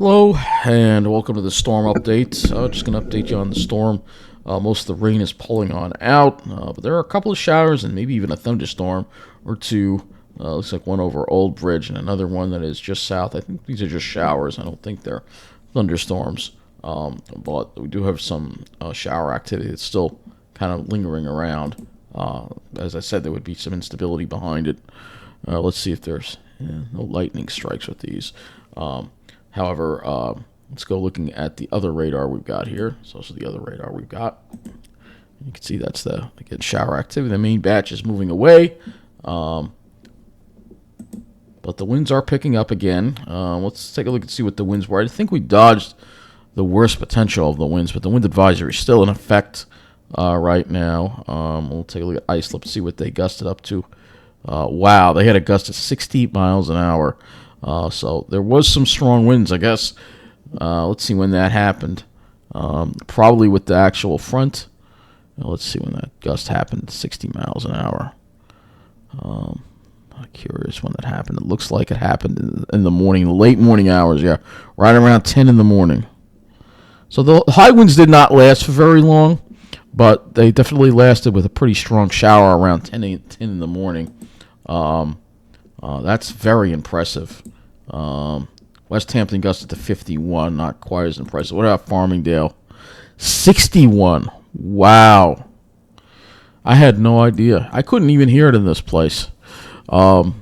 Hello, and welcome to the storm update. Just going to update you on the storm. Most of the rain is pulling on out, but there are a couple of showers and maybe even a thunderstorm or two. Looks like one over Old Bridge and another one that is just south. I think these are just showers. I don't think they're thunderstorms, but we do have some shower activity that's still kind of lingering around. As I said, there would be some instability behind it. Let's see if there's no lightning strikes with these. However, let's go looking at the other radar we've got here. So this is the other radar we've got. You can see that's the, again, shower activity. The main batch is moving away. But the winds are picking up again. Let's take a look and see what the winds were. I think we dodged the worst potential of the winds, but the wind advisory is still in effect right now. We'll take a look at Islip, see what they gusted up to. Wow, they had a gust of 60 miles an hour. So there was some strong winds, I guess. Let's see when that happened. Probably with the actual front. Let's see when that gust happened, 60 miles an hour. I'm curious when that happened. It looks like it happened in the morning, the late morning hours, yeah. Right around 10 in the morning. So the high winds did not last for very long, but they definitely lasted with a pretty strong shower around 10 in the morning. That's very impressive. West Hampton gusted to 51, not quite as impressive. What about Farmingdale? 61. Wow. I had no idea. I couldn't even hear it in this place. Yeah,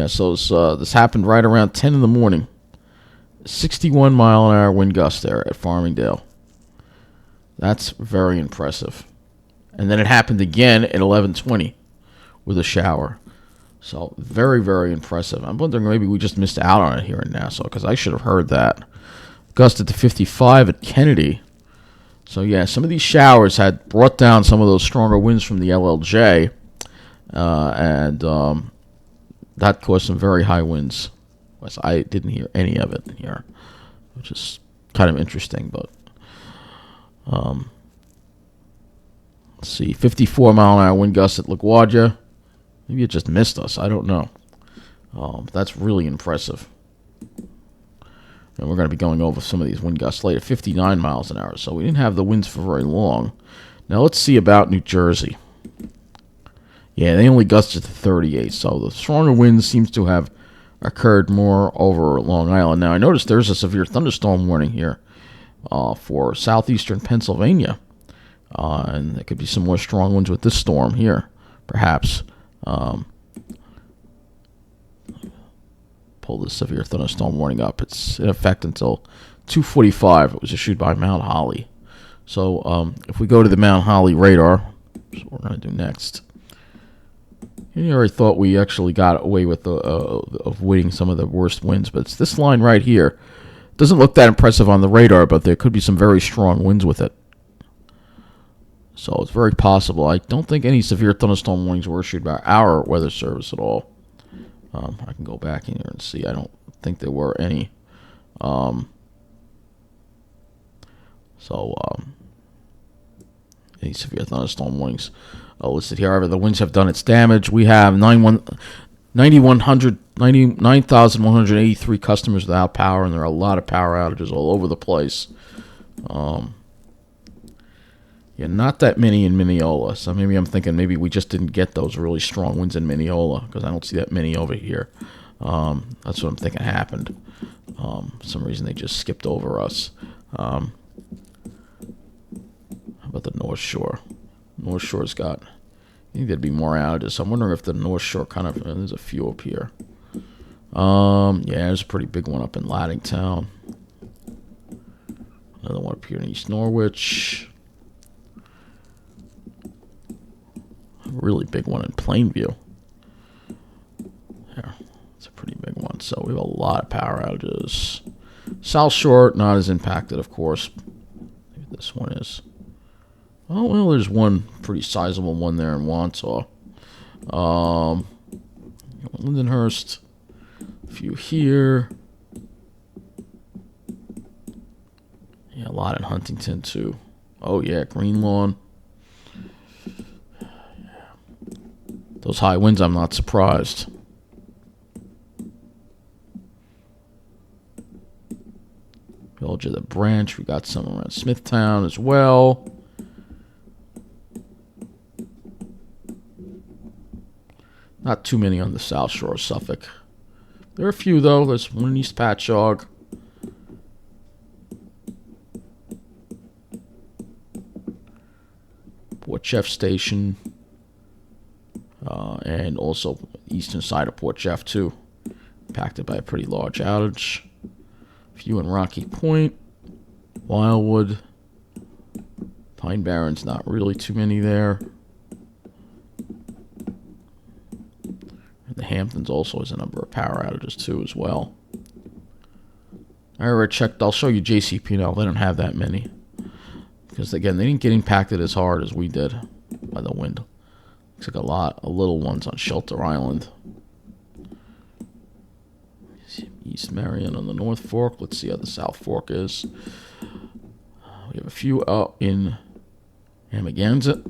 so this happened right around 10 in the morning. 61 mile an hour wind gust there at Farmingdale. That's very impressive. And then it happened again at 11:20 with a shower. So very, very impressive. I'm wondering maybe we just missed out on it here in Nassau because I should have heard that. Gusted to 55 at Kennedy. So yeah, some of these showers had brought down some of those stronger winds from the LLJ, and that caused some very high winds. I didn't hear any of it here, which is kind of interesting. But let's see, 54 mile an hour wind gust at LaGuardia. Maybe it just missed us. I don't know. That's really impressive. And we're going to be going over some of these wind gusts later. 59 miles an hour. So we didn't have the winds for very long. Now let's see about New Jersey. Yeah, they only gusted to 38. So the stronger winds seems to have occurred more over Long Island. Now I noticed there's a severe thunderstorm warning here for southeastern Pennsylvania. And there could be some more strong winds with this storm here, perhaps. Pull the severe thunderstorm warning up. It's in effect until 2:45. It was issued by Mount Holly. So if we go to the Mount Holly radar, that's what we're going to do next. You already thought we actually got away with avoiding some of the worst winds, but it's this line right here. Doesn't look that impressive on the radar, but there could be some very strong winds with it. So it's very possible. I don't think any severe thunderstorm warnings were issued by our weather service at all. I can go back in here and see. I don't think there were any. Any severe thunderstorm warnings listed here. However, the winds have done its damage. We have 9,183 customers without power, and there are a lot of power outages all over the place. Yeah, not that many in Mineola. So maybe I'm thinking maybe we just didn't get those really strong winds in Mineola because I don't see that many over here. That's what I'm thinking happened. For some reason they just skipped over us. How about the North Shore? North Shore's got, I think there'd be more outages. So I'm wondering if the North Shore kind of, there's a few up here. Yeah, there's a pretty big one up in Laddingtown. Another one up here in East Norwich. Really big one in Plainview. Yeah, it's a pretty big one. So we have a lot of power outages. South Shore, not as impacted, of course. Maybe this one is. Oh, well, there's one pretty sizable one there in Wantaw. Lindenhurst. A few here. Yeah, a lot in Huntington, too. Oh, yeah, Greenlawn. Those high winds, I'm not surprised. LLJ the branch. We got some around Smithtown as well. Not too many on the South Shore of Suffolk. There are a few, though. There's one in East Patchogue. Port Jeff Station. And also eastern side of Port Jeff, too. Impacted by a pretty large outage. A few in Rocky Point. Wildwood. Pine Barrens, not really too many there. The Hamptons also has a number of power outages too as well. I already checked. I'll show you JCP&L. They don't have that many. Because again, they didn't get impacted as hard as we did by the wind. Looks like a lot of little ones on Shelter Island. East Marion on the North Fork. Let's see how the South Fork is. We have a few out in Amagansett.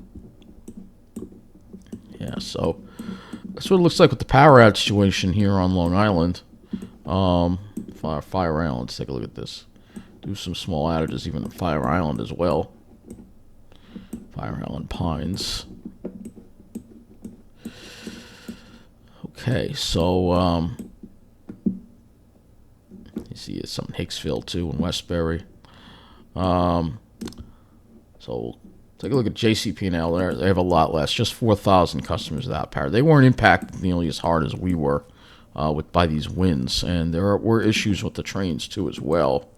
Yeah, so that's what it looks like with the power outage situation here on Long Island. Fire Island. Let's take a look at this. Do some small outages even at Fire Island as well. Fire Island Pines. Okay, so you see some in Hicksville too in Westbury. So take a look at JCP&L there. They have a lot less, just 4,000 customers without power. They weren't impacted nearly as hard as we were by these winds, and there were issues with the trains too as well.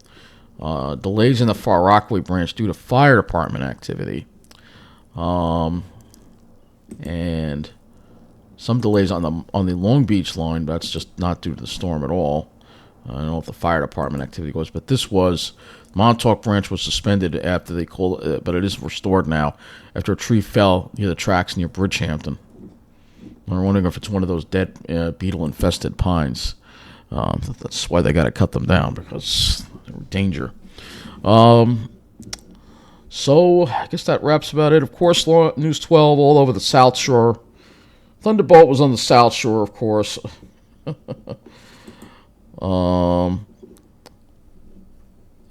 Delays in the Far Rockaway branch due to fire department activity, and some delays on the Long Beach line. But that's just not due to the storm at all. I don't know if the fire department activity was, but this was. Montauk branch was suspended after they called it, but it is restored now after a tree fell near the tracks near Bridgehampton. We're wondering if it's one of those dead beetle-infested pines. That's why they got to cut them down, because they're in danger. So I guess that wraps about it. Of course, News 12 all over the South Shore. Thunderbolt was on the South Shore, of course.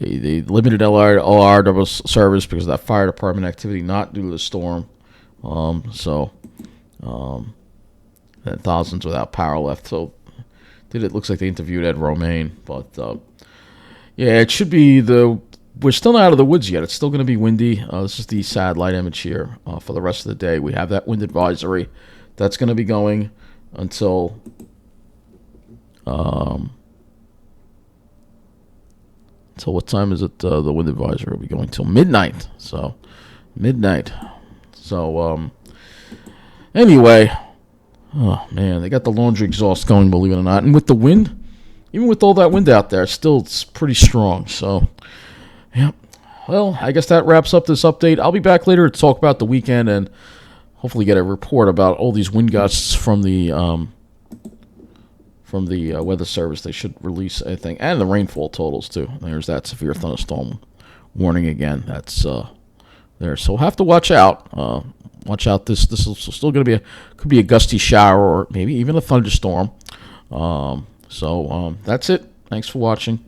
They limited LRW service because of that fire department activity, not due to the storm. And thousands without power left. So it looks like they interviewed Ed Romaine. But, yeah, it should be we're still not out of the woods yet. It's still going to be windy. This is the satellite image here for the rest of the day. We have that wind advisory. That's going to be going until... So what time is it? The wind advisory will be going till midnight. So, midnight. So, anyway. Oh, man. They got the laundry exhaust going, believe it or not. And with the wind, even with all that wind out there, it's pretty strong. So, yeah. Well, I guess that wraps up this update. I'll be back later to talk about the weekend and hopefully get a report about all these wind gusts from the Weather Service. They should release, I think, and the rainfall totals too. There's that severe thunderstorm warning again. That's there, so we'll have to watch out. Watch out. This is still going to could be a gusty shower or maybe even a thunderstorm. So that's it. Thanks for watching.